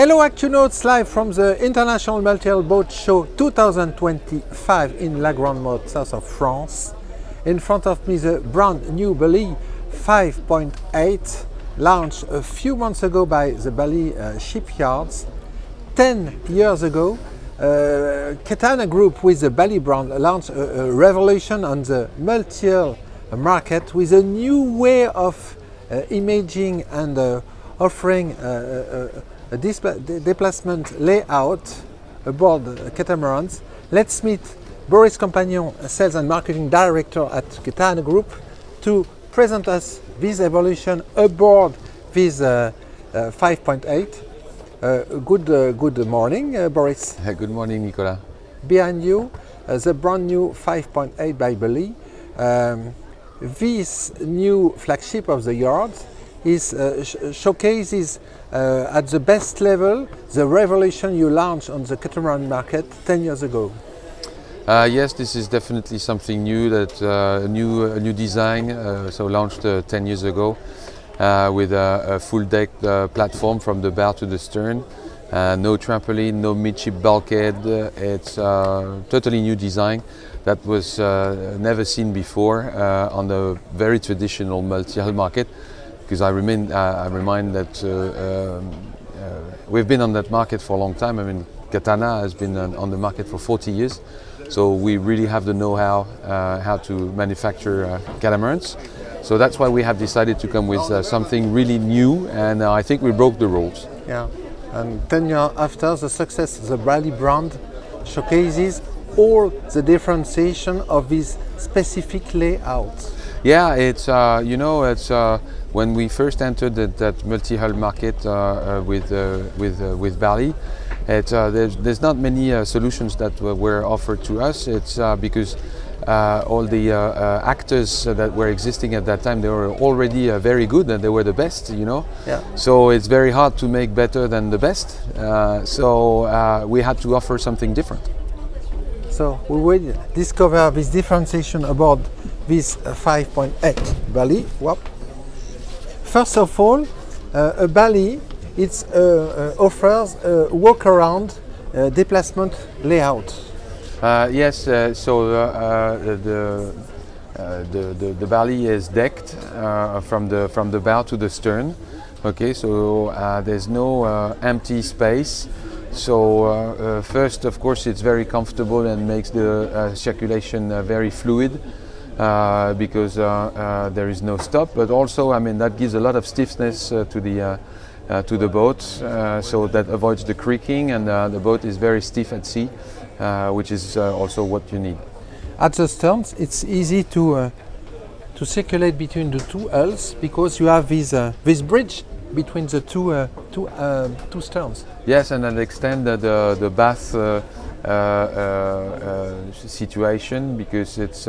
Hello ActuNauts, live from the International Multi-Hull Boat Show 2025 in La Grande-Motte, south of France. In front of me the brand new Bali 5.8, launched a few months ago by the Bali shipyards. 10 years ago, Catana Group with the Bali brand launched a revolution on the multi-hull market with a new way of imaging and offering a displacement layout aboard catamarans. Let's meet Boris Compagnon, Sales and Marketing Director at Catana Group, to present us this evolution aboard this 5.8. Good morning, Boris. Good morning, Nicolas. Behind you, the brand new 5.8 by Bali. This new flagship of the yard showcases at the best level the revolution you launched on the catamaran market 10 years ago. Yes, this is definitely something new, a new design, so launched 10 years ago with a full deck platform from the bow to the stern. No trampoline, no midship bulkhead. It's a totally new design that was never seen before on the very traditional multi-hull market. Because I remind that we've been on that market for a long time. I mean, Catana has been on the market for 40 years, so we really have the know-how how to manufacture catamarans. So that's why we have decided to come with something really new, and I think we broke the rules. Yeah, and 10 years after the success, the Bali brand showcases all the differentiation of this specific layout. Yeah, it's it's when we first entered that multi-hull market with Bali. There's not many solutions that were offered to us. It's because all the actors that were existing at that time, they were already very good and they were the best, Yeah. So it's very hard to make better than the best. So we had to offer something different. So we will discover this differentiation about this 5.8 Bali. Whoop. First of all, a Bali offers a walkaround displacement layout. Yes, so the Bali is decked from the bow to the stern. Okay, so there's no empty space. So first, of course, it's very comfortable and makes the circulation very fluid. Because there is no stop, but also, I mean, that gives a lot of stiffness to the boat, so that avoids the creaking, and the boat is very stiff at sea, which is also what you need. At the sterns, it's easy to circulate between the two hulls because you have this bridge between the two sterns. Yes, and then extend the bath situation, because it's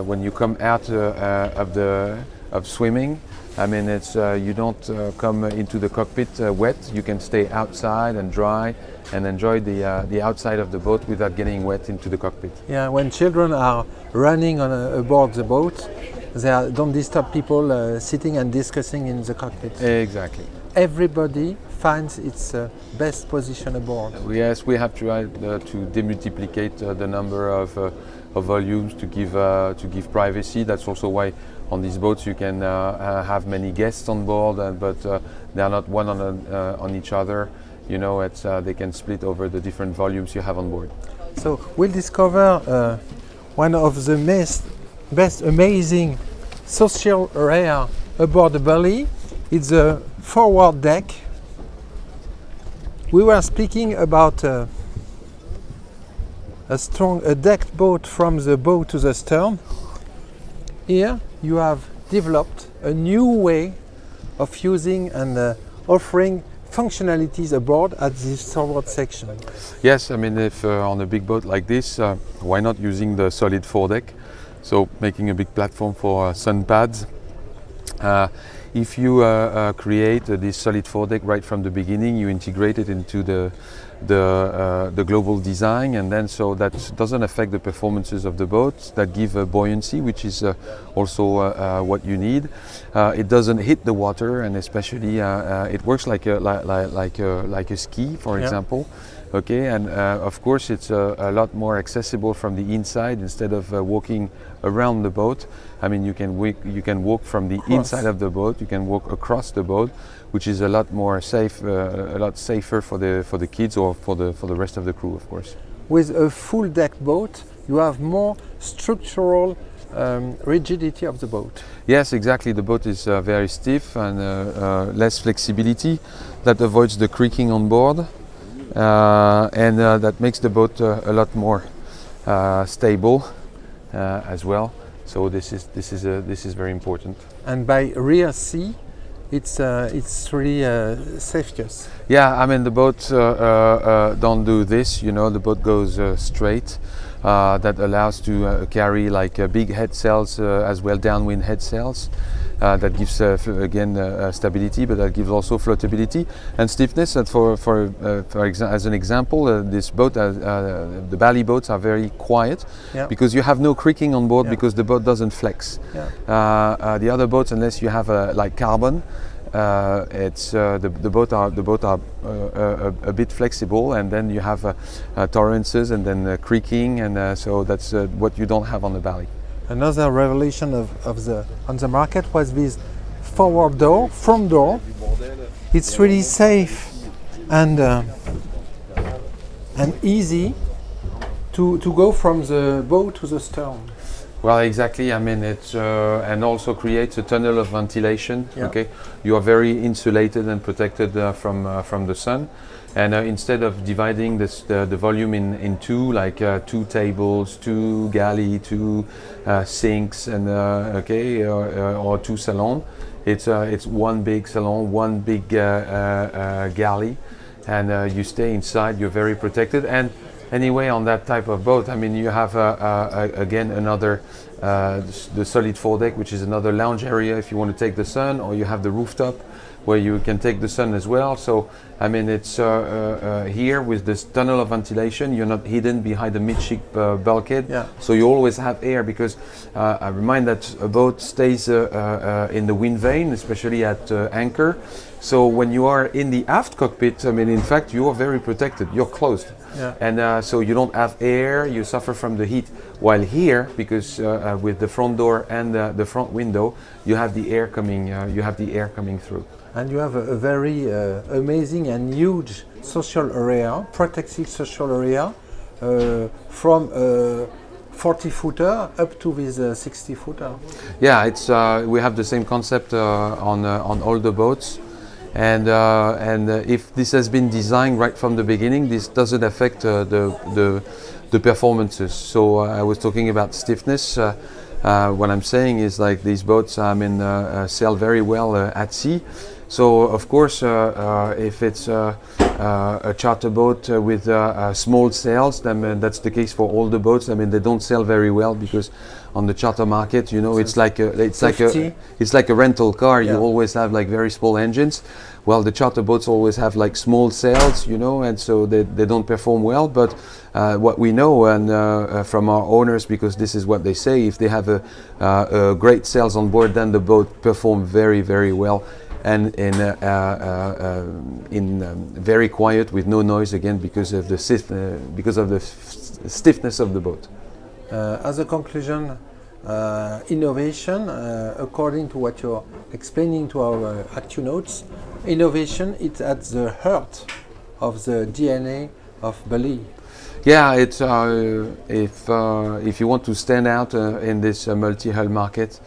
when you come out of swimming, I mean, it's you don't come into the cockpit wet. You can stay outside and dry and enjoy the outside of the boat without getting wet into the cockpit. Yeah, when children are running aboard the boat, they don't disturb people sitting and discussing in the cockpit. Exactly. Everybody finds its best position aboard. Yes, we have tried to demultiplicate the number of volumes to give privacy. That's also why on these boats you can have many guests on board, but they are not one on each other. They can split over the different volumes you have on board. So we'll discover one of the best amazing social area aboard the Bali. It's a forward deck. We were speaking about a decked boat from the bow to the stern. Here you have developed a new way of using and offering functionalities aboard at this forward section. Yes, I mean, if on a big boat like this, why not using the solid foredeck? So making a big platform for sun pads If you create this solid foredeck right from the beginning, you integrate it into the global design, and then so that doesn't affect the performances of the boat. That give buoyancy, which is also what you need. It doesn't hit the water, and especially it works like a ski, for example. Okay, and of course it's a lot more accessible from the inside instead of walking around the boat. I mean, you can walk from the inside of the boat. You can walk across the boat, which is a lot more safe, a lot safer for the kids or for the rest of the crew, of course. With a full deck boat, you have more structural rigidity of the boat. Yes, exactly. The boat is very stiff and less flexibility. That avoids the creaking on board. And that makes the boat a lot more stable as well. So this is very important. And by rear sea, it's really safest. Yeah, I mean the boat don't do this. You know, the boat goes straight. That allows to carry like big head sails as well, downwind head sails. That gives again stability, but that gives also floatability and stiffness. And as an example, this boat, the Bali boats are very quiet because you have no creaking on board because the boat doesn't flex. The other boats, unless you have like carbon, it's the boat are a bit flexible, and then you have tolerances and then creaking, and so that's what you don't have on the Bali. Another revelation on the market was this forward door, front door. It's really safe and easy to go from the boat to the stern. Well, exactly. I mean, it's and also creates a tunnel of ventilation. Okay, you are very insulated and protected from the sun. And instead of dividing the volume in two, like 2 tables, 2 galley, 2 sinks, and or 2 salons, it's one big salon, one big galley, and you stay inside. You're very protected. And anyway, on that type of boat, I mean, you have again another the solid foredeck, which is another lounge area if you want to take the sun, or you have the rooftop where you can take the sun as well. So I mean, it's here with this tunnel of ventilation, you're not hidden behind the midship bulkhead, so you always have air, because I remind that a boat stays in the wind vane, especially at anchor. So when you are in the aft cockpit, I mean, in fact, you are very protected, you're closed. And so you don't have air, you suffer from the heat. While here, because with the front door and the front window, you have the air coming through. And you have a very amazing and huge social area, protected social area, from 40-footer up to this 60-footer. Yeah, it's we have the same concept on all the boats. And if this has been designed right from the beginning, this doesn't affect the performances. So I was talking about stiffness. What I'm saying is, like, these boats, I mean, sail very well at sea. So of course, if it's a charter boat with small sails, then that's the case for all the boats. I mean, they don't sail very well because on the charter market, you know, it's like a rental car. You always have like very small engines. Well, the charter boats always have like small sails, you know, and so they don't perform well. But what we know, and from our owners, because this is what they say, if they have a great sails on board, then the boat perform very, very well. And very quiet with no noise, again because of the stiffness of the boat. As a conclusion, innovation, according to what you're explaining to our ActuNauts, innovation is at the heart of the DNA of Bali. Yeah, it's if you want to stand out in this multi-hull market,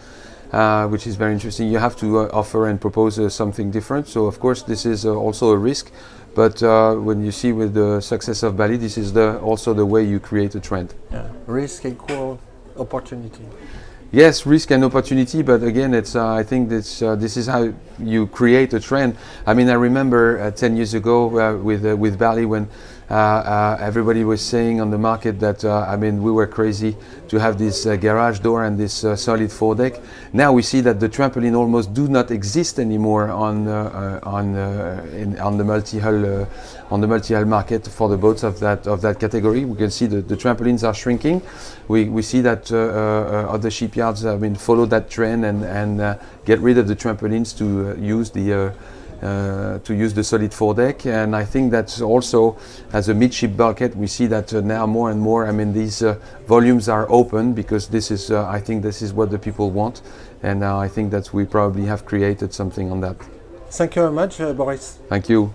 which is very interesting, you have to offer and propose something different. So of course this is also a risk, but when you see with the success of Bali, this is also the way you create a trend. Risk equal opportunity. Yes, risk and opportunity, but again, it's I think this is how you create a trend. I mean, I remember 10 years ago with Bali, when Everybody was saying on the market that we were crazy to have this garage door and this solid foredeck. Now we see that the trampoline almost do not exist anymore on the multi-hull market for the boats of that category. We can see the trampolines are shrinking. We see that other shipyards follow that trend and get rid of the trampolines to use the solid foredeck. And I think that also as a midship bulkhead we see that now more and more these volumes are open, because this is I think this is what the people want, and I think that we probably have created something on that. Thank you very much, Boris. Thank you.